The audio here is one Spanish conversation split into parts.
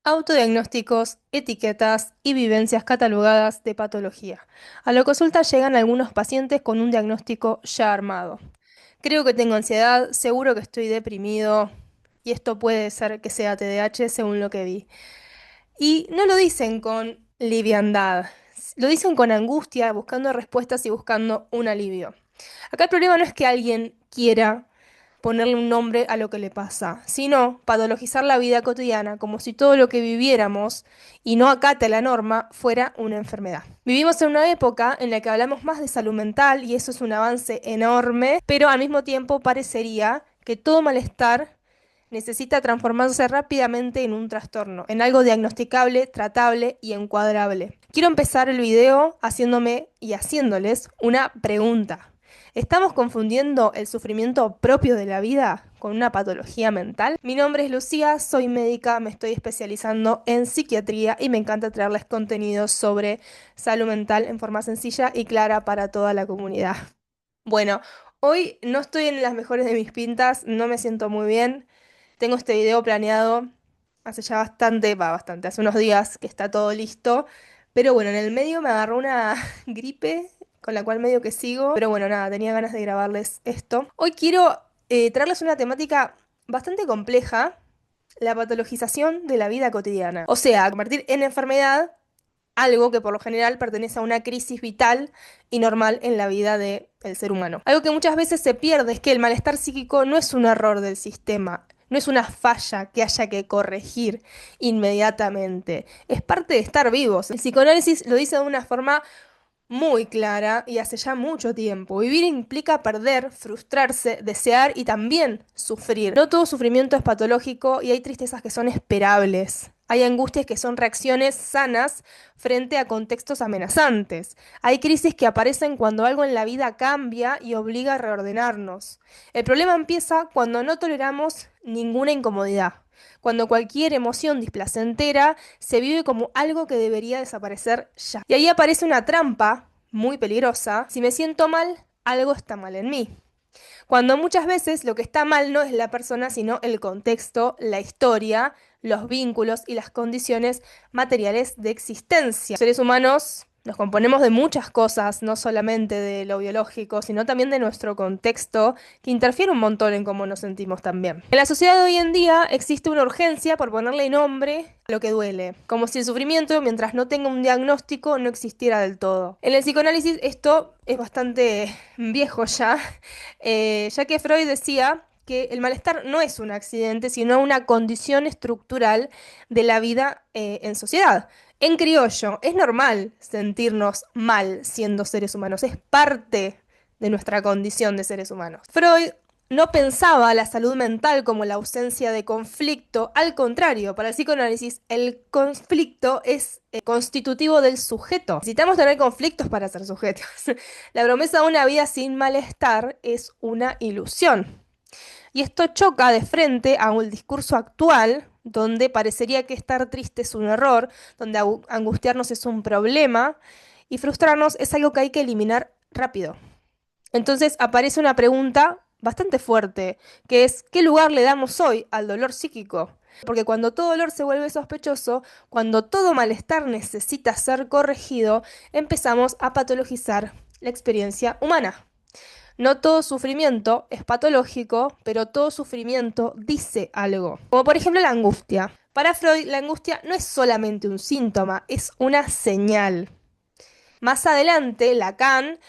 Autodiagnósticos, etiquetas y vivencias catalogadas de patología. A la consulta llegan algunos pacientes con un diagnóstico ya armado. Creo que tengo ansiedad, seguro que estoy deprimido y esto puede ser que sea TDAH según lo que vi. Y no lo dicen con liviandad, lo dicen con angustia, buscando respuestas y buscando un alivio. Acá el problema no es que alguien quiera ponerle un nombre a lo que le pasa, sino patologizar la vida cotidiana como si todo lo que viviéramos y no acate la norma fuera una enfermedad. Vivimos en una época en la que hablamos más de salud mental y eso es un avance enorme, pero al mismo tiempo parecería que todo malestar necesita transformarse rápidamente en un trastorno, en algo diagnosticable, tratable y encuadrable. Quiero empezar el video haciéndome y haciéndoles una pregunta. ¿Estamos confundiendo el sufrimiento propio de la vida con una patología mental? Mi nombre es Lucía, soy médica, me estoy especializando en psiquiatría y me encanta traerles contenidos sobre salud mental en forma sencilla y clara para toda la comunidad. Bueno, hoy no estoy en las mejores de mis pintas, no me siento muy bien. Tengo este video planeado hace ya bastante, hace unos días que está todo listo. Pero bueno, en el medio me agarró una gripe con la cual medio que sigo. Pero bueno, nada, tenía ganas de grabarles esto. Hoy quiero traerles una temática bastante compleja, la patologización de la vida cotidiana. O sea, convertir en enfermedad algo que por lo general pertenece a una crisis vital y normal en la vida del ser humano. Algo que muchas veces se pierde es que el malestar psíquico no es un error del sistema, no es una falla que haya que corregir inmediatamente, es parte de estar vivos. El psicoanálisis lo dice de una forma muy clara y hace ya mucho tiempo. Vivir implica perder, frustrarse, desear y también sufrir. No todo sufrimiento es patológico y hay tristezas que son esperables. Hay angustias que son reacciones sanas frente a contextos amenazantes. Hay crisis que aparecen cuando algo en la vida cambia y obliga a reordenarnos. El problema empieza cuando no toleramos ninguna incomodidad, cuando cualquier emoción displacentera se vive como algo que debería desaparecer ya. Y ahí aparece una trampa muy peligrosa. Si me siento mal, algo está mal en mí. Cuando muchas veces lo que está mal no es la persona, sino el contexto, la historia, los vínculos y las condiciones materiales de existencia. Los seres humanos nos componemos de muchas cosas, no solamente de lo biológico, sino también de nuestro contexto, que interfiere un montón en cómo nos sentimos también. En la sociedad de hoy en día existe una urgencia por ponerle nombre a lo que duele, como si el sufrimiento, mientras no tenga un diagnóstico, no existiera del todo. En el psicoanálisis esto es bastante viejo ya que Freud decía que el malestar no es un accidente, sino una condición estructural de la vida en sociedad. En criollo, es normal sentirnos mal siendo seres humanos, es parte de nuestra condición de seres humanos. Freud no pensaba la salud mental como la ausencia de conflicto, al contrario, para el psicoanálisis el conflicto es constitutivo del sujeto. Necesitamos tener conflictos para ser sujetos. La promesa de una vida sin malestar es una ilusión. Y esto choca de frente a un discurso actual donde parecería que estar triste es un error, donde angustiarnos es un problema y frustrarnos es algo que hay que eliminar rápido. Entonces aparece una pregunta bastante fuerte, que es ¿qué lugar le damos hoy al dolor psíquico? Porque cuando todo dolor se vuelve sospechoso, cuando todo malestar necesita ser corregido, empezamos a patologizar la experiencia humana. No todo sufrimiento es patológico, pero todo sufrimiento dice algo. Como por ejemplo la angustia. Para Freud, la angustia no es solamente un síntoma, es una señal. Más adelante, Lacan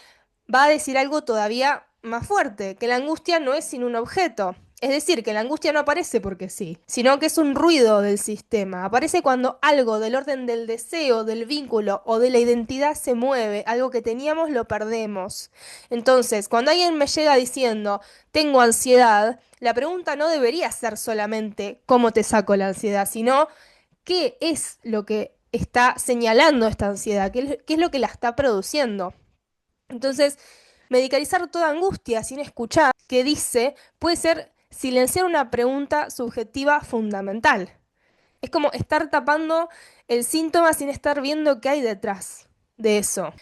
va a decir algo todavía más fuerte, que la angustia no es sin un objeto. Es decir, que la angustia no aparece porque sí, sino que es un ruido del sistema. Aparece cuando algo del orden del deseo, del vínculo o de la identidad se mueve, algo que teníamos lo perdemos. Entonces, cuando alguien me llega diciendo, tengo ansiedad, la pregunta no debería ser solamente cómo te saco la ansiedad, sino qué es lo que está señalando esta ansiedad, qué es lo que la está produciendo. Entonces, medicalizar toda angustia sin escuchar qué dice puede ser silenciar una pregunta subjetiva fundamental. Es como estar tapando el síntoma sin estar viendo qué hay detrás de eso.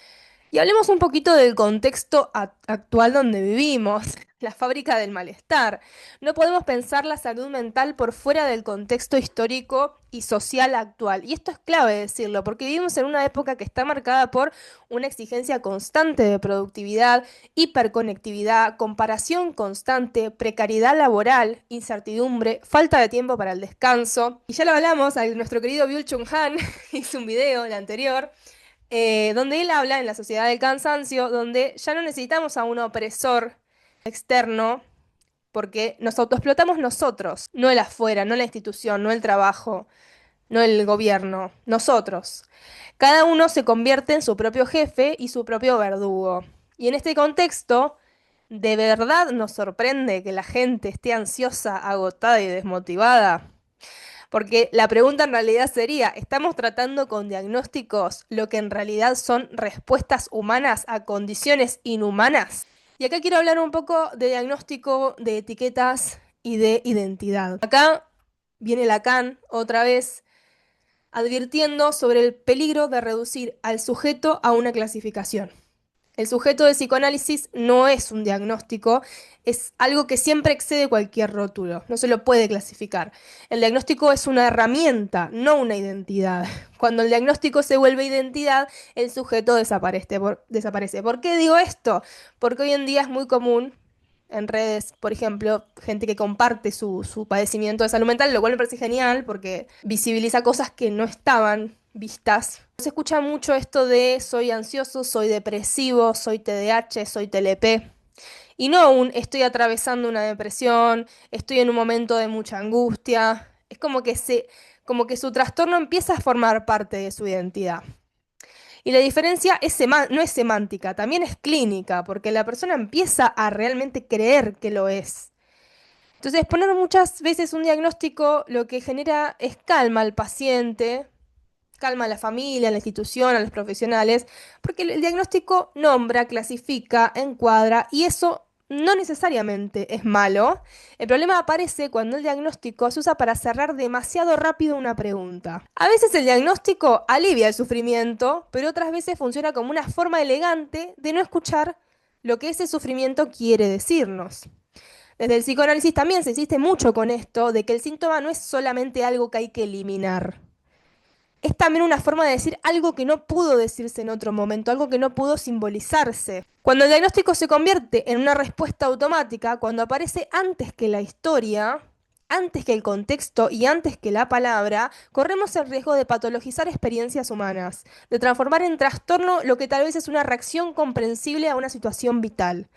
Y hablemos un poquito del contexto actual donde vivimos, la fábrica del malestar. No podemos pensar la salud mental por fuera del contexto histórico y social actual. Y esto es clave decirlo, porque vivimos en una época que está marcada por una exigencia constante de productividad, hiperconectividad, comparación constante, precariedad laboral, incertidumbre, falta de tiempo para el descanso. Y ya lo hablamos, nuestro querido Byul Chung Han hizo un video, el anterior, donde él habla en la sociedad del cansancio, donde ya no necesitamos a un opresor externo, porque nos autoexplotamos nosotros, no el afuera, no la institución, no el trabajo, no el gobierno, nosotros. Cada uno se convierte en su propio jefe y su propio verdugo. Y en este contexto, ¿de verdad nos sorprende que la gente esté ansiosa, agotada y desmotivada? Porque la pregunta en realidad sería, ¿estamos tratando con diagnósticos lo que en realidad son respuestas humanas a condiciones inhumanas? Y acá quiero hablar un poco de diagnóstico, de etiquetas y de identidad. Acá viene Lacan otra vez advirtiendo sobre el peligro de reducir al sujeto a una clasificación. El sujeto de psicoanálisis no es un diagnóstico, es algo que siempre excede cualquier rótulo, no se lo puede clasificar. El diagnóstico es una herramienta, no una identidad. Cuando el diagnóstico se vuelve identidad, el sujeto desaparece. ¿Por qué digo esto? Porque hoy en día es muy común en redes, por ejemplo, gente que comparte su padecimiento de salud mental, lo cual me parece genial porque visibiliza cosas que no estaban vistas. Se escucha mucho esto de soy ansioso, soy depresivo, soy TDAH, soy TLP. Y no un estoy atravesando una depresión, estoy en un momento de mucha angustia. Es como que su trastorno empieza a formar parte de su identidad. Y la diferencia no es semántica, también es clínica, porque la persona empieza a realmente creer que lo es. Entonces, poner muchas veces un diagnóstico lo que genera es calma al paciente, calma a la familia, a la institución, a los profesionales, porque el diagnóstico nombra, clasifica, encuadra, y eso no necesariamente es malo. El problema aparece cuando el diagnóstico se usa para cerrar demasiado rápido una pregunta. A veces el diagnóstico alivia el sufrimiento, pero otras veces funciona como una forma elegante de no escuchar lo que ese sufrimiento quiere decirnos. Desde el psicoanálisis también se insiste mucho con esto de que el síntoma no es solamente algo que hay que eliminar. Es también una forma de decir algo que no pudo decirse en otro momento, algo que no pudo simbolizarse. Cuando el diagnóstico se convierte en una respuesta automática, cuando aparece antes que la historia, antes que el contexto y antes que la palabra, corremos el riesgo de patologizar experiencias humanas, de transformar en trastorno lo que tal vez es una reacción comprensible a una situación vital.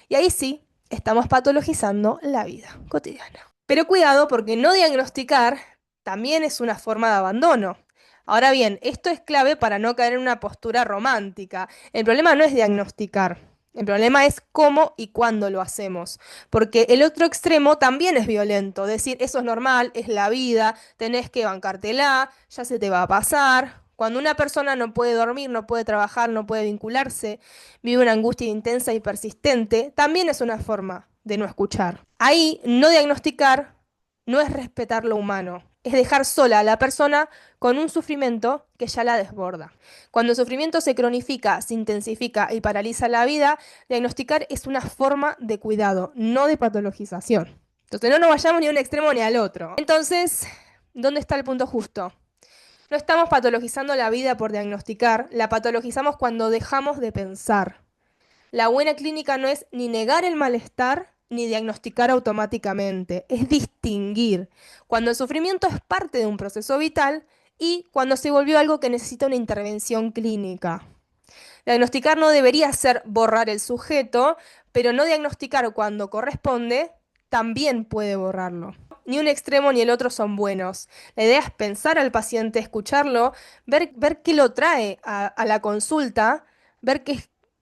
Y ahí sí, estamos patologizando la vida cotidiana. Pero cuidado porque no diagnosticar también es una forma de abandono. Ahora bien, esto es clave para no caer en una postura romántica. El problema no es diagnosticar, el problema es cómo y cuándo lo hacemos. Porque el otro extremo también es violento. Decir, eso es normal, es la vida, tenés que bancártela, ya se te va a pasar. Cuando una persona no puede dormir, no puede trabajar, no puede vincularse, vive una angustia intensa y persistente, también es una forma de no escuchar. Ahí, no diagnosticar no es respetar lo humano, es dejar sola a la persona con un sufrimiento que ya la desborda. Cuando el sufrimiento se cronifica, se intensifica y paraliza la vida, diagnosticar es una forma de cuidado, no de patologización. Entonces no nos vayamos ni a un extremo ni al otro. Entonces, ¿dónde está el punto justo? No estamos patologizando la vida por diagnosticar, la patologizamos cuando dejamos de pensar. La buena clínica no es ni negar el malestar ni diagnosticar automáticamente, es distinguir cuando el sufrimiento es parte de un proceso vital y cuando se volvió algo que necesita una intervención clínica. Diagnosticar no debería ser borrar el sujeto, pero no diagnosticar cuando corresponde también puede borrarlo. Ni un extremo ni el otro son buenos. La idea es pensar al paciente, escucharlo, ver qué lo trae a la consulta, ver qué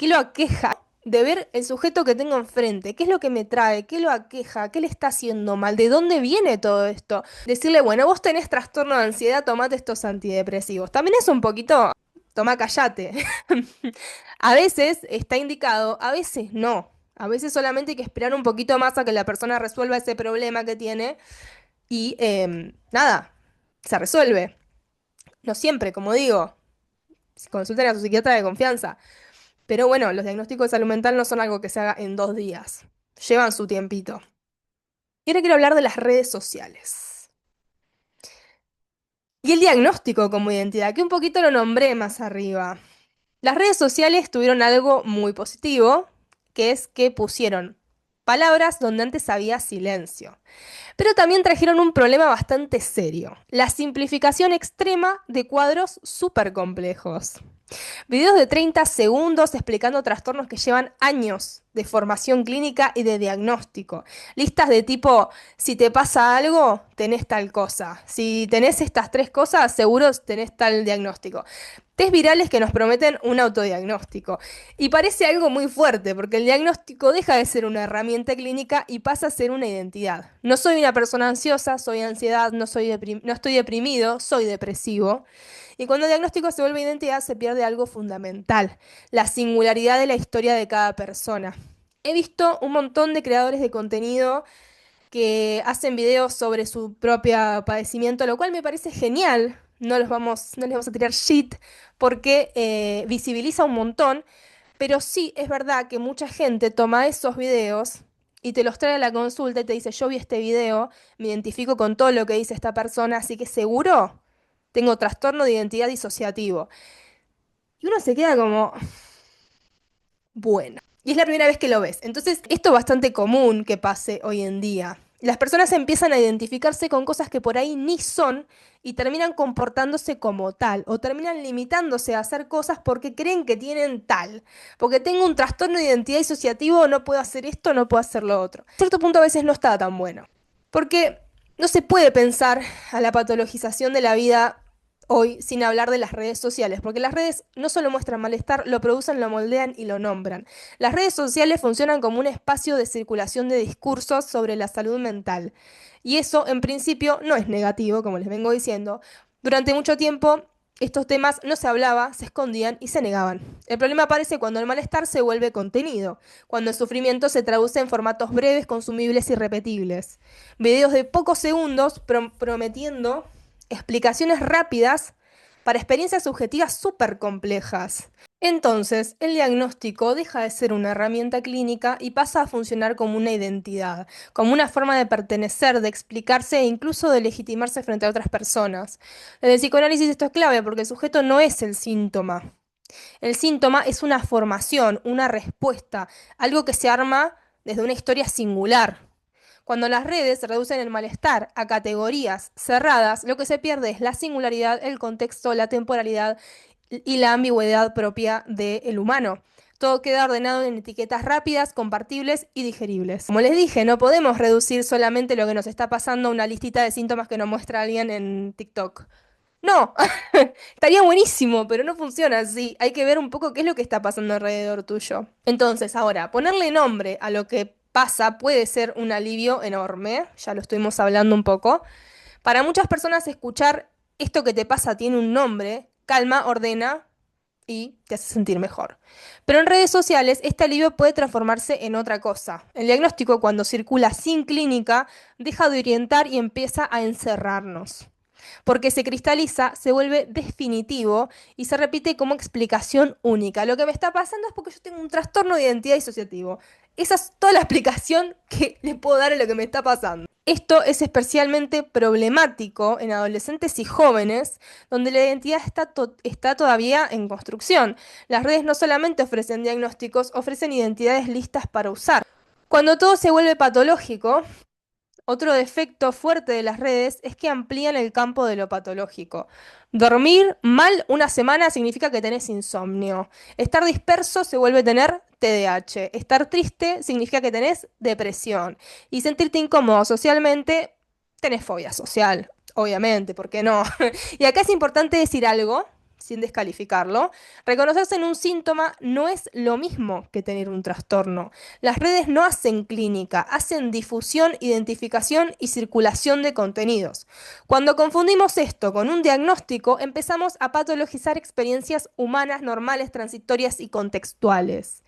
lo aqueja, de ver el sujeto que tengo enfrente, qué es lo que me trae, qué lo aqueja, qué le está haciendo mal, de dónde viene todo esto. Decirle, bueno, vos tenés trastorno de ansiedad, tomate estos antidepresivos. También es un poquito, toma, callate. A veces está indicado, a veces no. A veces solamente hay que esperar un poquito más a que la persona resuelva ese problema que tiene y nada, se resuelve. No siempre, como digo, consulten a su psiquiatra de confianza. Pero bueno, los diagnósticos de salud mental no son algo que se haga en 2 días. Llevan su tiempito. Y ahora quiero hablar de las redes sociales. Y el diagnóstico como identidad, que un poquito lo nombré más arriba. Las redes sociales tuvieron algo muy positivo, que es que pusieron palabras donde antes había silencio. Pero también trajeron un problema bastante serio, la simplificación extrema de cuadros súper complejos. Videos de 30 segundos explicando trastornos que llevan años de formación clínica y de diagnóstico. Listas de tipo, si te pasa algo, tenés tal cosa. Si tenés estas 3 cosas, seguro tenés tal diagnóstico. Test virales que nos prometen un autodiagnóstico. Y parece algo muy fuerte, porque el diagnóstico deja de ser una herramienta clínica y pasa a ser una identidad. No soy una persona ansiosa, soy ansiedad, no estoy deprimido, soy depresivo. Y cuando el diagnóstico se vuelve identidad, se pierde algo fundamental, la singularidad de la historia de cada persona. He visto un montón de creadores de contenido que hacen videos sobre su propio padecimiento, lo cual me parece genial. No les vamos a tirar shit porque visibiliza un montón, pero sí es verdad que mucha gente toma esos videos y te los trae a la consulta y te dice, yo vi este video, me identifico con todo lo que dice esta persona, así que seguro tengo trastorno de identidad disociativo. Y uno se queda como, bueno. Y es la primera vez que lo ves. Entonces, esto es bastante común que pase hoy en día. Las personas empiezan a identificarse con cosas que por ahí ni son y terminan comportándose como tal o terminan limitándose a hacer cosas porque creen que tienen tal. Porque tengo un trastorno de identidad disociativo, no puedo hacer esto, no puedo hacer lo otro. A cierto punto a veces no está tan bueno. Porque no se puede pensar a la patologización de la vida hoy sin hablar de las redes sociales, porque las redes no solo muestran malestar, lo producen, lo moldean y lo nombran. Las redes sociales funcionan como un espacio de circulación de discursos sobre la salud mental. Y eso, en principio, no es negativo, como les vengo diciendo. Durante mucho tiempo, estos temas no se hablaba, se escondían y se negaban. El problema aparece cuando el malestar se vuelve contenido, cuando el sufrimiento se traduce en formatos breves, consumibles y repetibles. Videos de pocos segundos prometiendo explicaciones rápidas para experiencias subjetivas súper complejas. Entonces, el diagnóstico deja de ser una herramienta clínica y pasa a funcionar como una identidad, como una forma de pertenecer, de explicarse e incluso de legitimarse frente a otras personas. Desde el psicoanálisis esto es clave porque el sujeto no es el síntoma. El síntoma es una formación, una respuesta, algo que se arma desde una historia singular. Cuando las redes reducen el malestar a categorías cerradas, lo que se pierde es la singularidad, el contexto, la temporalidad y la ambigüedad propia del humano. Todo queda ordenado en etiquetas rápidas, compartibles y digeribles. Como les dije, no podemos reducir solamente lo que nos está pasando a una listita de síntomas que nos muestra alguien en TikTok. No, estaría buenísimo, pero no funciona así. Hay que ver un poco qué es lo que está pasando alrededor tuyo. Entonces, ahora, ponerle nombre a lo que pasa puede ser un alivio enorme, ya lo estuvimos hablando un poco. Para muchas personas escuchar esto que te pasa tiene un nombre, calma, ordena y te hace sentir mejor. Pero en redes sociales este alivio puede transformarse en otra cosa. El diagnóstico, cuando circula sin clínica, deja de orientar y empieza a encerrarnos porque se cristaliza, se vuelve definitivo y se repite como explicación única. Lo que me está pasando es porque yo tengo un trastorno de identidad disociativo. Esa es toda la explicación que le puedo dar a lo que me está pasando. Esto es especialmente problemático en adolescentes y jóvenes, donde la identidad está todavía en construcción. Las redes no solamente ofrecen diagnósticos, ofrecen identidades listas para usar. Cuando todo se vuelve patológico, otro defecto fuerte de las redes es que amplían el campo de lo patológico. Dormir mal una semana significa que tenés insomnio. Estar disperso se vuelve tener TDAH. Estar triste significa que tenés depresión. Y sentirte incómodo socialmente, tenés fobia social. Obviamente, ¿por qué no? Y acá es importante decir algo, sin descalificarlo. Reconocerse en un síntoma no es lo mismo que tener un trastorno. Las redes no hacen clínica, hacen difusión, identificación y circulación de contenidos. Cuando confundimos esto con un diagnóstico, empezamos a patologizar experiencias humanas normales, transitorias y contextuales.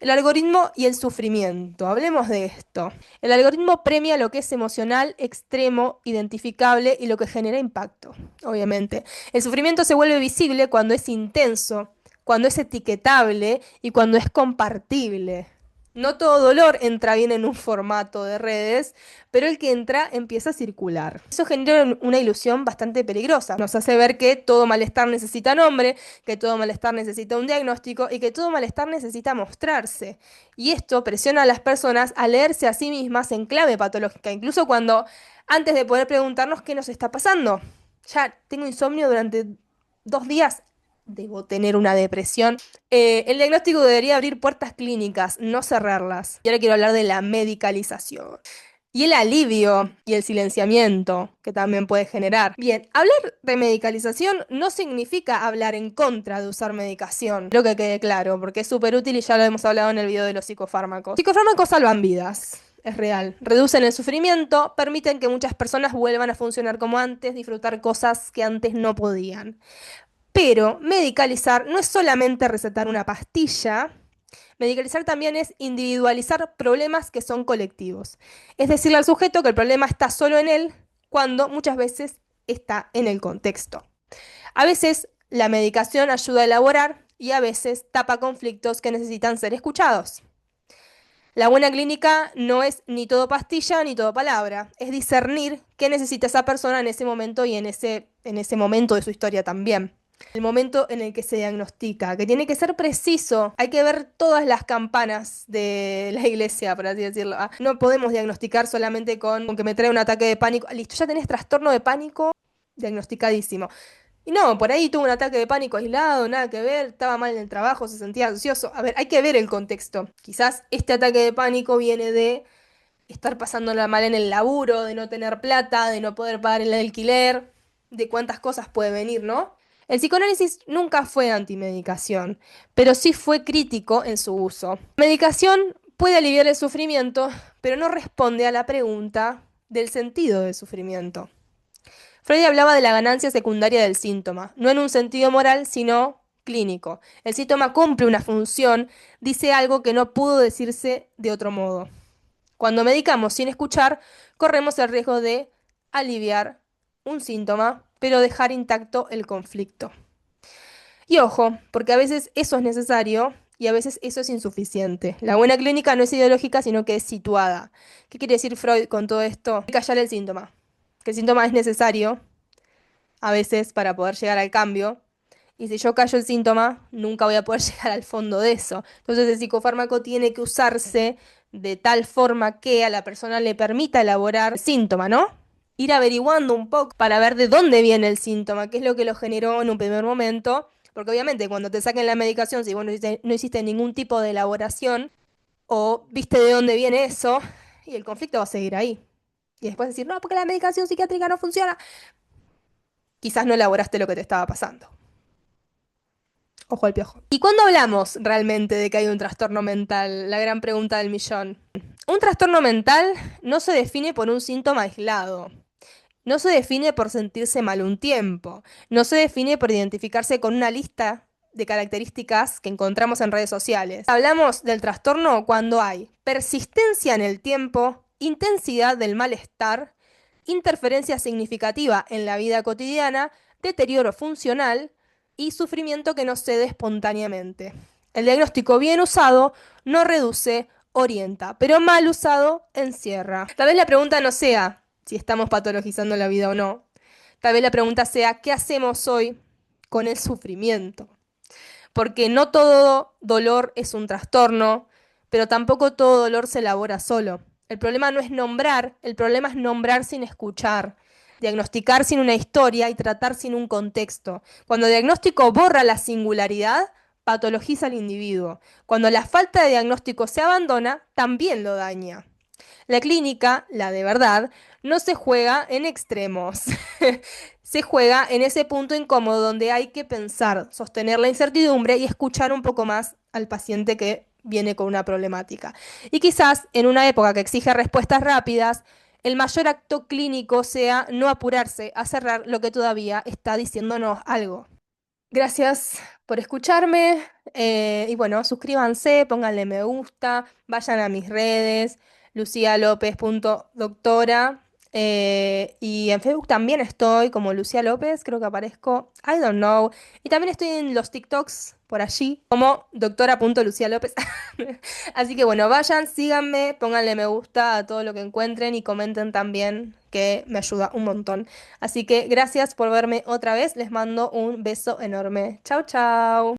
El algoritmo y el sufrimiento. Hablemos de esto. El algoritmo premia lo que es emocional, extremo, identificable y lo que genera impacto, obviamente. El sufrimiento se vuelve visible cuando es intenso, cuando es etiquetable y cuando es compartible. No todo dolor entra bien en un formato de redes, pero el que entra empieza a circular. Eso genera una ilusión bastante peligrosa. Nos hace ver que todo malestar necesita nombre, que todo malestar necesita un diagnóstico y que todo malestar necesita mostrarse. Y esto presiona a las personas a leerse a sí mismas en clave patológica, incluso cuando antes de poder preguntarnos qué nos está pasando. Ya tengo insomnio durante 2 días, debo tener una depresión. El diagnóstico debería abrir puertas clínicas, no cerrarlas. Y ahora quiero hablar de la medicalización. Y el alivio y el silenciamiento que también puede generar. Bien, hablar de medicalización no significa hablar en contra de usar medicación. Creo que quede claro, porque es súper útil y ya lo hemos hablado en el video de los psicofármacos. Psicofármacos salvan vidas. Es real. Reducen el sufrimiento, permiten que muchas personas vuelvan a funcionar como antes, disfrutar cosas que antes no podían. Pero medicalizar no es solamente recetar una pastilla, medicalizar también es individualizar problemas que son colectivos. Es decirle al sujeto que el problema está solo en él, cuando muchas veces está en el contexto. A veces la medicación ayuda a elaborar y a veces tapa conflictos que necesitan ser escuchados. La buena clínica no es ni todo pastilla ni todo palabra, es discernir qué necesita esa persona en ese momento y en ese momento de su historia también. El momento en el que se diagnostica, que tiene que ser preciso. Hay que ver todas las campanas de la iglesia, por así decirlo. No podemos diagnosticar solamente con que me trae un ataque de pánico. Listo, ya tenés trastorno de pánico diagnosticadísimo. Y no, por ahí tuvo un ataque de pánico aislado, nada que ver, estaba mal en el trabajo, se sentía ansioso. A ver, hay que ver el contexto. Quizás este ataque de pánico viene de estar pasándola mal en el laburo, de no tener plata, de no poder pagar el alquiler, de cuántas cosas puede venir, ¿no? El psicoanálisis nunca fue antimedicación, pero sí fue crítico en su uso. Medicación puede aliviar el sufrimiento, pero no responde a la pregunta del sentido del sufrimiento. Freud hablaba de la ganancia secundaria del síntoma, no en un sentido moral, sino clínico. El síntoma cumple una función, dice algo que no pudo decirse de otro modo. Cuando medicamos sin escuchar, corremos el riesgo de aliviar un síntoma, pero dejar intacto el conflicto. Y ojo, porque a veces eso es necesario y a veces eso es insuficiente. La buena clínica no es ideológica, sino que es situada. ¿Qué quiere decir Freud con todo esto? Callar el síntoma. Que el síntoma es necesario a veces para poder llegar al cambio. Y si yo callo el síntoma, nunca voy a poder llegar al fondo de eso. Entonces el psicofármaco tiene que usarse de tal forma que a la persona le permita elaborar el síntoma, ¿no? Ir averiguando un poco para ver de dónde viene el síntoma, qué es lo que lo generó en un primer momento. Porque obviamente cuando te saquen la medicación, si vos no hiciste ningún tipo de elaboración o viste de dónde viene eso, y el conflicto va a seguir ahí. Y después decir, no, porque la medicación psiquiátrica no funciona. Quizás no elaboraste lo que te estaba pasando. Ojo al piojo. ¿Y cuándo hablamos realmente de que hay un trastorno mental? La gran pregunta del millón. Un trastorno mental no se define por un síntoma aislado. No se define por sentirse mal un tiempo. No se define por identificarse con una lista de características que encontramos en redes sociales. Hablamos del trastorno cuando hay persistencia en el tiempo, intensidad del malestar, interferencia significativa en la vida cotidiana, deterioro funcional y sufrimiento que no cede espontáneamente. El diagnóstico bien usado no reduce, orienta, pero mal usado encierra. Tal vez la pregunta no sea si estamos patologizando la vida o no. Tal vez la pregunta sea ¿qué hacemos hoy con el sufrimiento? Porque no todo dolor es un trastorno, pero tampoco todo dolor se elabora solo. El problema no es nombrar, el problema es nombrar sin escuchar, diagnosticar sin una historia y tratar sin un contexto. Cuando el diagnóstico borra la singularidad, patologiza al individuo. Cuando la falta de diagnóstico se abandona, también lo daña. La clínica, la de verdad, no se juega en extremos. Se juega en ese punto incómodo donde hay que pensar, sostener la incertidumbre y escuchar un poco más al paciente que viene con una problemática. Y quizás en una época que exige respuestas rápidas, el mayor acto clínico sea no apurarse a cerrar lo que todavía está diciéndonos algo. Gracias por escucharme y bueno, suscríbanse, pónganle me gusta, vayan a mis redes, lucialopez.doctora Y en Facebook también estoy como Lucía López, creo que aparezco, I don't know. Y también estoy en los TikToks por allí, como doctora.Lucía López. Así que bueno, vayan, síganme, pónganle me gusta a todo lo que encuentren y comenten también, que me ayuda un montón. Así que gracias por verme otra vez, les mando un beso enorme. Chau, chau.